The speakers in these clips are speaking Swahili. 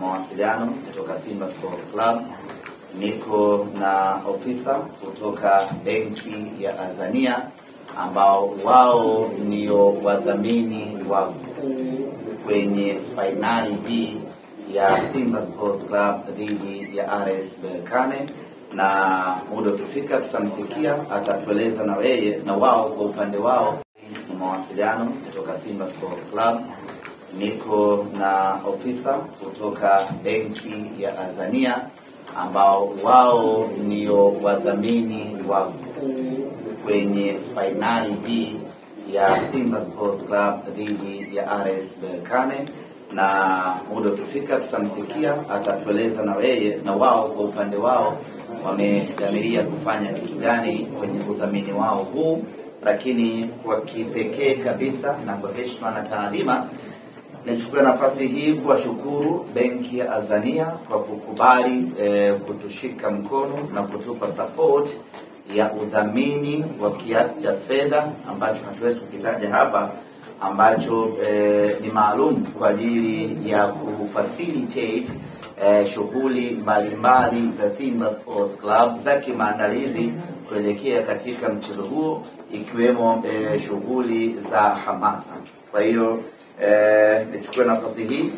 mawasiliano kutoka Simba Sports Club. Niko na ofisa kutoka benki ya Azania ambao wao ndio wadhamini wakuu kwenye fainali hii ya Simba Sports Club dhidi ya RS Berkane, na muda ukifika tutamsikia atatueleza na yeye na wao kwa upande wao ni mawasiliano kutoka Simba Sports Club. Niko na ofisa kutoka benki ya Azania ambao wao ndio wadhamini wakuu kwenye fainali hii ya Simba Sports Club dhidi ya RS Berkane, na muda ukifika tutamsikia atatueleza na yeye na wao kwa upande wao wamedhamiria kufanya kitu gani kwenye udhamini wao huu. Lakini kwa kipekee kabisa na kwa heshima na taadhima, nichukue nafasi hii kuwashukuru benki ya Azania kwa kukubali kutushika mkono na kutupa support ya udhamini wa kiasi cha fedha ambacho hatuwezi kukitaja hapa, ambacho ni maalum kwa ajili ya kufacilitate shughuli mbalimbali za Simba Sports Club za kimaandalizi kuelekea katika mchezo huo, ikiwemo shughuli za hamasa. Kwa hiyo nichukue nafasi hii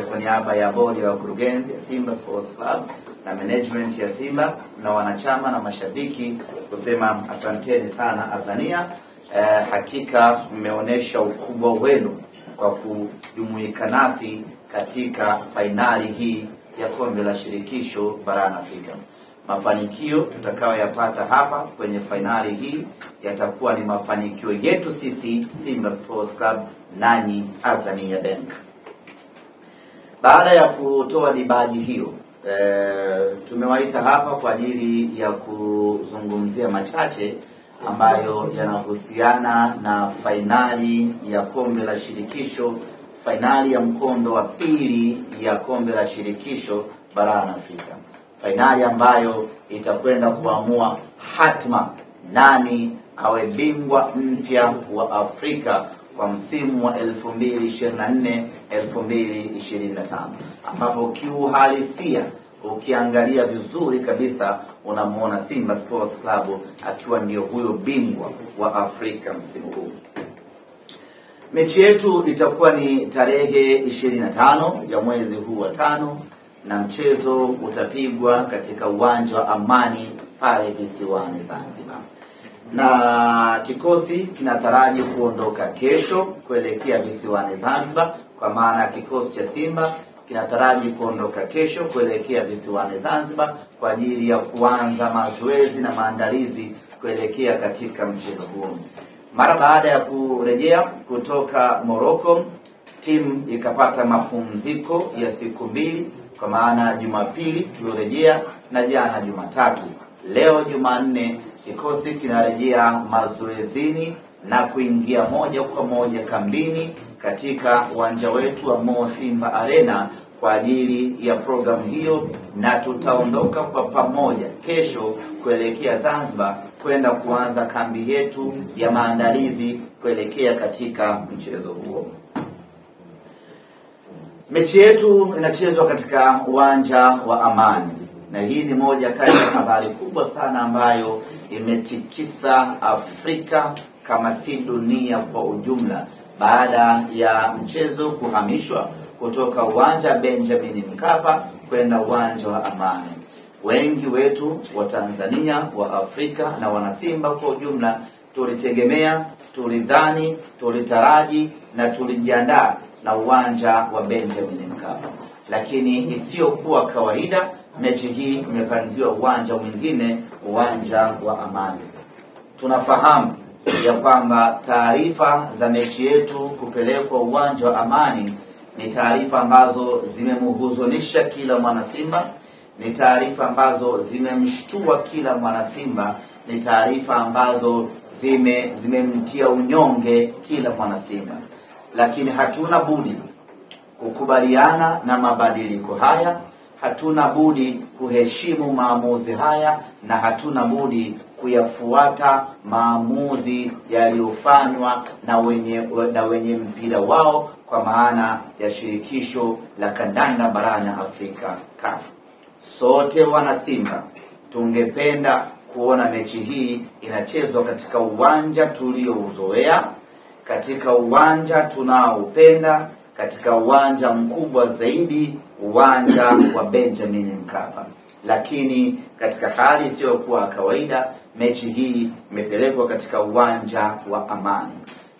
kwa niaba ya bodi ya wakurugenzi ya Simba Sports Club na management ya Simba na wanachama na mashabiki kusema asanteni sana Azania. Hakika mmeonyesha ukubwa wenu kwa kujumuika nasi katika fainali hii ya kombe la shirikisho barani Afrika. Mafanikio tutakayoyapata hapa kwenye fainali hii yatakuwa ni mafanikio yetu sisi Simba Sports Club nanyi Azania Bank. Baada ya kutoa dibaji hiyo, tumewaita hapa kwa ajili ya kuzungumzia machache ambayo yanahusiana na fainali ya kombe la shirikisho, fainali ya mkondo wa pili ya kombe la shirikisho barani Afrika. Fainali ambayo itakwenda kuamua hatma nani awe bingwa mpya wa Afrika kwa msimu wa 2024-2025, ambapo kiuhalisia ukiangalia vizuri kabisa unamuona Simba Sports Club akiwa ndio huyo bingwa wa Afrika msimu huu. Mechi yetu itakuwa ni tarehe 25 ya mwezi huu wa 5, na mchezo utapigwa katika uwanja wa Amani pale visiwani Zanzibar. Na kikosi kinataraji kuondoka kesho kuelekea visiwani Zanzibar, kwa maana kikosi cha Simba kinataraji kuondoka kesho kuelekea visiwani Zanzibar kwa ajili ya kuanza mazoezi na maandalizi kuelekea katika mchezo huo. Mara baada ya kurejea kutoka Morocco, timu ikapata mapumziko ya siku 2, kwa maana Jumapili tulirejea na jana Jumatatu. Leo Jumanne kikosi kinarejea mazoezini na kuingia moja kwa moja kambini katika uwanja wetu wa Mo Simba Arena kwa ajili ya programu hiyo, na tutaondoka kwa pamoja kesho kuelekea Zanzibar kwenda kuanza kambi yetu ya maandalizi kuelekea katika mchezo huo. Mechi yetu inachezwa katika uwanja wa Amani, na hii ni moja kati ya habari kubwa sana ambayo imetikisa Afrika kama si dunia kwa ujumla, baada ya mchezo kuhamishwa kutoka uwanja Benjamin Mkapa kwenda uwanja wa Amani. Wengi wetu wa Tanzania, wa Afrika na wanasimba kwa ujumla tulitegemea, tulidhani, tulitaraji na tulijiandaa na uwanja wa Benjamin Mkapa, lakini isiyokuwa kawaida, mechi hii imepangiwa uwanja mwingine, uwanja wa Amani. Tunafahamu ya kwamba taarifa za mechi yetu kupelekwa uwanja wa Amani ni taarifa ambazo zimemhuzunisha kila mwana Simba, ni taarifa ambazo zimemshtua kila mwana Simba, ni taarifa ambazo zimemtia unyonge kila mwana Simba. Lakini hatuna budi kukubaliana na mabadiliko haya, hatuna budi kuheshimu maamuzi haya, na hatuna budi kuyafuata maamuzi yaliyofanywa na wenye mpira wao, kwa maana ya shirikisho la kandanda barani Afrika, CAF. Sote wana Simba tungependa kuona mechi hii inachezwa katika uwanja tuliouzoea, katika uwanja tunaoupenda, katika uwanja mkubwa zaidi, uwanja wa Benjamin Mkapa. Lakini katika hali isiyokuwa kawaida, mechi hii imepelekwa katika uwanja wa Amani.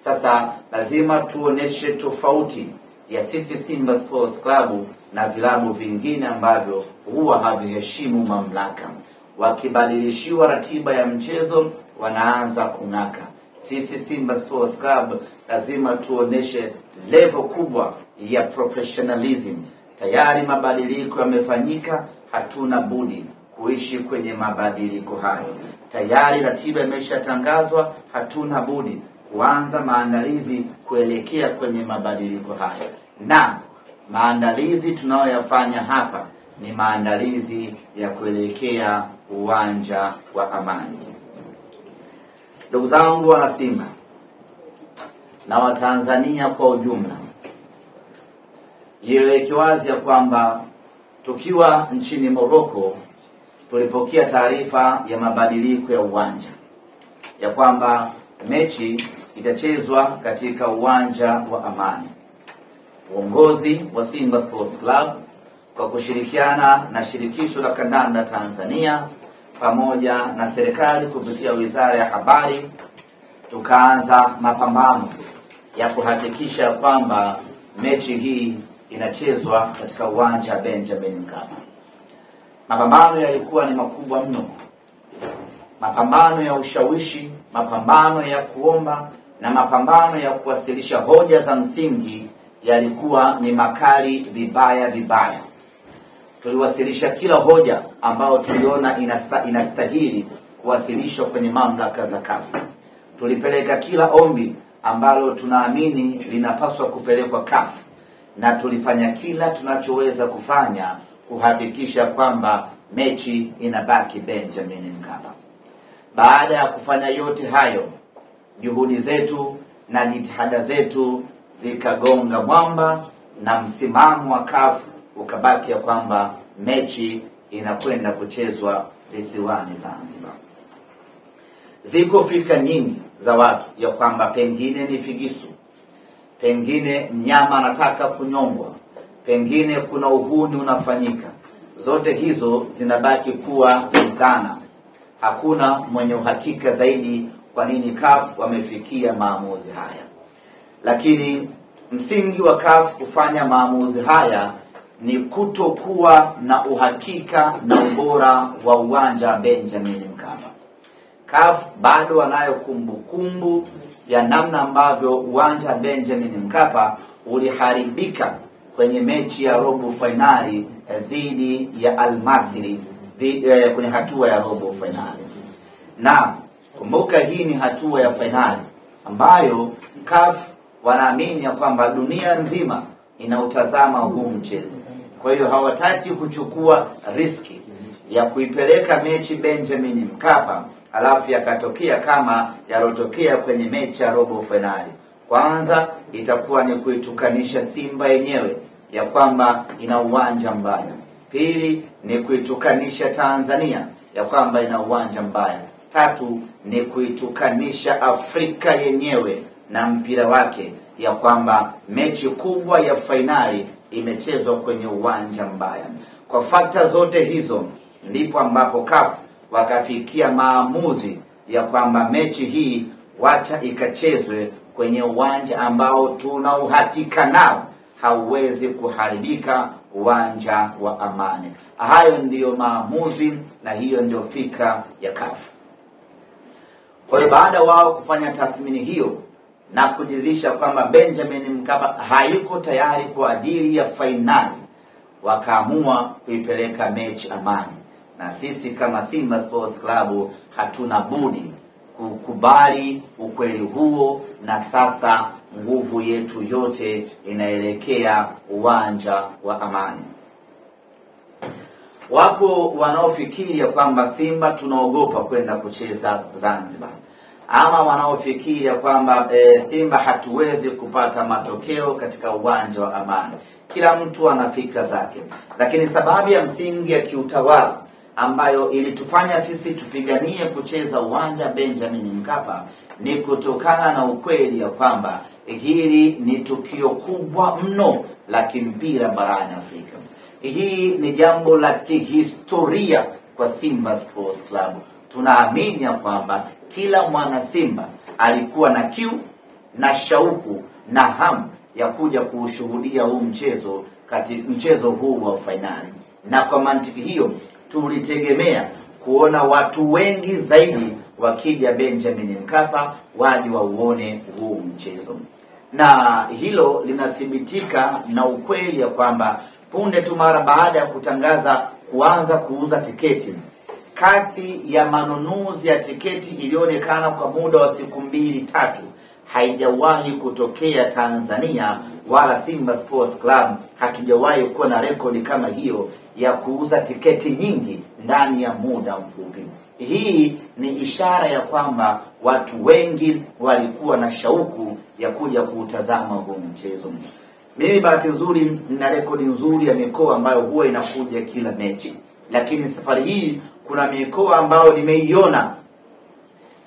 Sasa lazima tuoneshe tofauti ya sisi Simba Sports Club na vilabu vingine ambavyo huwa haviheshimu mamlaka. Wakibadilishiwa ratiba ya mchezo wanaanza kung'aka. Sisi Simba Sports Club lazima tuoneshe level kubwa ya professionalism. Tayari mabadiliko yamefanyika, hatuna budi kuishi kwenye mabadiliko hayo. Tayari ratiba imeshatangazwa, hatuna budi kuanza maandalizi kuelekea kwenye mabadiliko hayo. Na maandalizi tunayoyafanya hapa ni maandalizi ya kuelekea uwanja wa Amani. Ndugu zangu wana Simba na Watanzania kwa ujumla, ieleweke wazi ya kwamba tukiwa nchini Morocco tulipokea taarifa ya mabadiliko ya uwanja, ya kwamba mechi itachezwa katika uwanja wa Amani. Uongozi wa Simba Sports Club kwa kushirikiana na shirikisho la kandanda Tanzania pamoja na serikali kupitia Wizara ya Habari, tukaanza mapambano ya kuhakikisha kwamba mechi hii inachezwa katika uwanja wa Benjamin Mkapa. Mapambano yalikuwa ni makubwa mno, mapambano ya ushawishi, mapambano ya kuomba na mapambano ya kuwasilisha hoja za msingi yalikuwa ni makali vibaya. Tuliwasilisha kila hoja ambayo tuliona inastahili kuwasilishwa kwenye mamlaka za CAF. Tulipeleka kila ombi ambalo tunaamini linapaswa kupelekwa CAF, na tulifanya kila tunachoweza kufanya kuhakikisha kwamba mechi inabaki Benjamin Mkapa. Baada ya kufanya yote hayo, juhudi zetu na jitihada zetu zikagonga mwamba na msimamo wa CAF ukabaki ya kwamba mechi inakwenda kuchezwa visiwani Zanzibar. Ziko fikra nyingi za watu ya kwamba pengine ni figisu, pengine mnyama anataka kunyongwa, pengine kuna uhuni unafanyika. Zote hizo zinabaki kuwa dhana. Hakuna mwenye uhakika zaidi kwa nini CAF wamefikia maamuzi haya. Lakini msingi wa CAF kufanya maamuzi haya ni kutokuwa na uhakika na ubora wa uwanja Benjamin Mkapa. CAF bado wanayo kumbukumbu ya namna ambavyo uwanja Benjamin Mkapa uliharibika kwenye mechi ya robo finali dhidi ya Al-Masry kwenye hatua ya robo finali. Na kumbuka, hii ni hatua ya finali ambayo CAF wanaamini ya kwamba dunia nzima inautazama huu mchezo. Kwa hiyo hawataki kuchukua riski ya kuipeleka mechi Benjamin Mkapa alafu yakatokea kama yarotokea kwenye mechi ya robo finali. Kwanza itakuwa ni kuitukanisha Simba yenyewe ya kwamba ina uwanja mbaya. Pili ni kuitukanisha Tanzania ya kwamba ina uwanja mbaya. Tatu ni kuitukanisha Afrika yenyewe na mpira wake ya kwamba mechi kubwa ya finali imechezwa kwenye uwanja mbaya. Kwa fakta zote hizo ndipo ambapo CAF wakafikia maamuzi ya kwamba mechi hii wacha ikachezwe kwenye uwanja ambao tuna uhakika nao hauwezi kuharibika, uwanja wa Amani. Hayo ndiyo maamuzi na hiyo ndio fikra ya CAF. Kwa hiyo baada wao kufanya tathmini hiyo na kujiridhisha kwamba Benjamin Mkapa hayuko tayari kwa ajili ya fainali, wakaamua kuipeleka mechi Amani. Na sisi kama Simba Sports Club hatuna budi kukubali ukweli huo, na sasa nguvu yetu yote inaelekea uwanja wa Amani. Wapo wanaofikiri kwamba Simba tunaogopa kwenda kucheza Zanzibar, ama wanaofikiri kwamba Simba hatuwezi kupata matokeo katika uwanja wa Amani. Kila mtu ana fikra zake, lakini sababu ya msingi ya kiutawala ambayo ilitufanya sisi tupiganie kucheza uwanja Benjamin Mkapa ni kutokana na ukweli ya kwamba hili ni tukio kubwa mno la kimpira barani Afrika. Hii ni jambo la kihistoria kwa Simba Sports Club. Tunaamini ya kwamba kila mwana Simba alikuwa na kiu na shauku na hamu ya kuja kushuhudia huu mchezo huu wa fainali, na kwa mantiki hiyo tulitegemea kuona watu wengi zaidi wakija Benjamin Mkapa waje wauone huu mchezo, na hilo linathibitika na ukweli ya kwamba punde tu mara baada ya kutangaza kuanza kuuza tiketi, kasi ya manunuzi ya tiketi ilionekana kwa muda wa siku 2-3 haijawahi kutokea Tanzania, wala Simba Sports Club hatujawahi kuwa na rekodi kama hiyo ya kuuza tiketi nyingi ndani ya muda mfupi. Hii ni ishara ya kwamba watu wengi walikuwa na shauku ya kuja kuutazama huu mchezo. Mimi bahati nzuri nina rekodi nzuri ya mikoa ambayo huwa inakuja kila mechi, lakini safari hii kuna mikoa ambayo nimeiona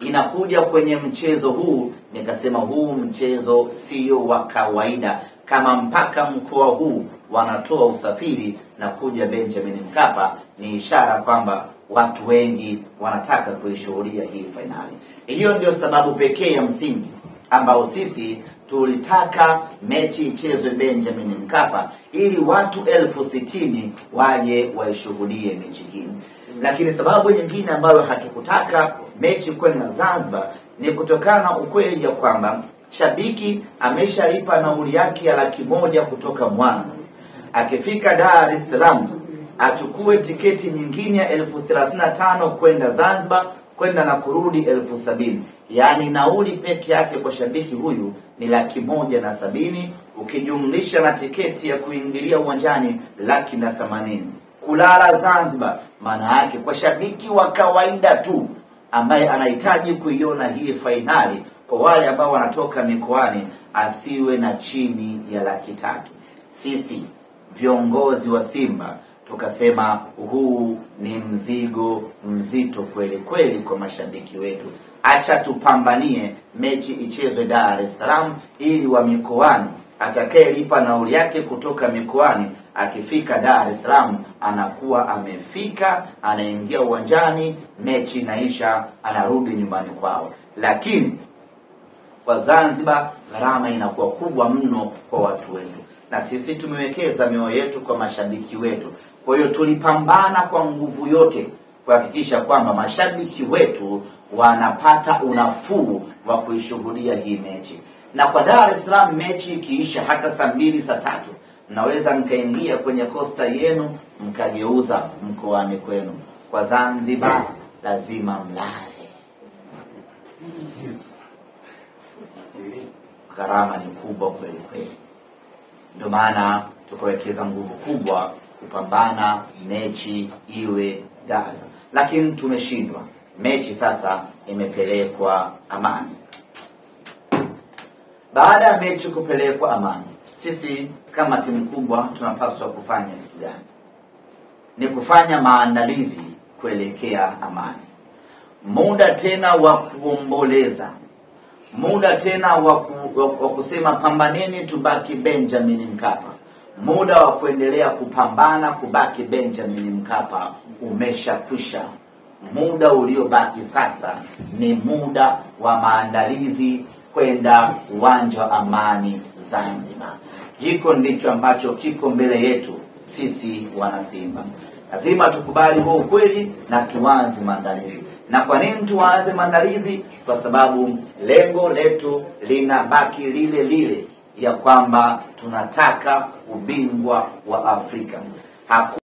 inakuja kwenye mchezo huu, nikasema huu mchezo sio wa kawaida. Kama mpaka mkoa huu wanatoa usafiri na kuja Benjamin Mkapa, ni ishara kwamba watu wengi wanataka kuishuhudia hii fainali. Hiyo ndio sababu pekee ya msingi ambao sisi tulitaka mechi ichezwe Benjamin Mkapa ili watu 60,000 waje waishuhudie mechi hii. Lakini sababu nyingine ambayo hatukutaka mechi kwenda Zanzibar ni kutokana na ukweli ya kwamba shabiki ameshalipa nauli yake ya 100,000 kutoka Mwanza, akifika Dar es Salaam achukue tiketi nyingine ya 35,000 kwenda Zanzibar, kwenda na kurudi 70,000. Yaani nauli peke yake kwa shabiki huyu ni 170,000, ukijumlisha na tiketi ya kuingilia uwanjani 180,000. Kulala Zanzibar, maana yake kwa shabiki wa kawaida tu ambaye anahitaji kuiona hii fainali, kwa wale ambao wanatoka mikoani, asiwe na chini ya 300,000. Sisi viongozi wa Simba tukasema huu ni mzigo mzito kweli kweli kwa mashabiki wetu. Acha tupambanie mechi ichezwe Dar es Salaam, ili wa mikoani atakayelipa nauli yake kutoka mikoani akifika Dar es Salaam anakuwa amefika, anaingia uwanjani, mechi inaisha, anarudi nyumbani kwao. Lakini kwa Zanzibar gharama inakuwa kubwa mno kwa watu wetu, na sisi tumewekeza mioyo yetu kwa mashabiki wetu. Kwa hiyo tulipambana kwa nguvu yote kuhakikisha kwamba mashabiki wetu wanapata unafuu wa kuishuhudia hii mechi. Na kwa Dar es Salaam mechi ikiisha hata saa 2 saa 3, mnaweza mkaingia kwenye kosta yenu mkageuza mkoani kwenu. Kwa Zanzibar lazima mlale. Gharama ni kubwa kweli kweli. Ndio maana tukawekeza nguvu kubwa kupambana mechi iwe Gaza, lakini tumeshindwa. Mechi sasa imepelekwa Amani. Baada ya mechi kupelekwa Amani, sisi kama timu kubwa tunapaswa kufanya kitu gani? Ni kufanya maandalizi kuelekea Amani. Muda tena wa kuomboleza, muda tena wa kusema pambaneni tubaki Benjamin Mkapa, muda wa kuendelea kupambana kubaki Benjamin Mkapa umeshakwisha. Muda uliobaki sasa ni muda wa maandalizi kwenda uwanja wa Amani Zanzibar. Hiko ndicho ambacho kiko mbele yetu sisi wana Simba. Lazima tukubali huo ukweli na tuanze maandalizi. Na kwa nini tuanze maandalizi? Kwa sababu lengo letu linabaki lile lile, ya kwamba tunataka ubingwa wa Afrika.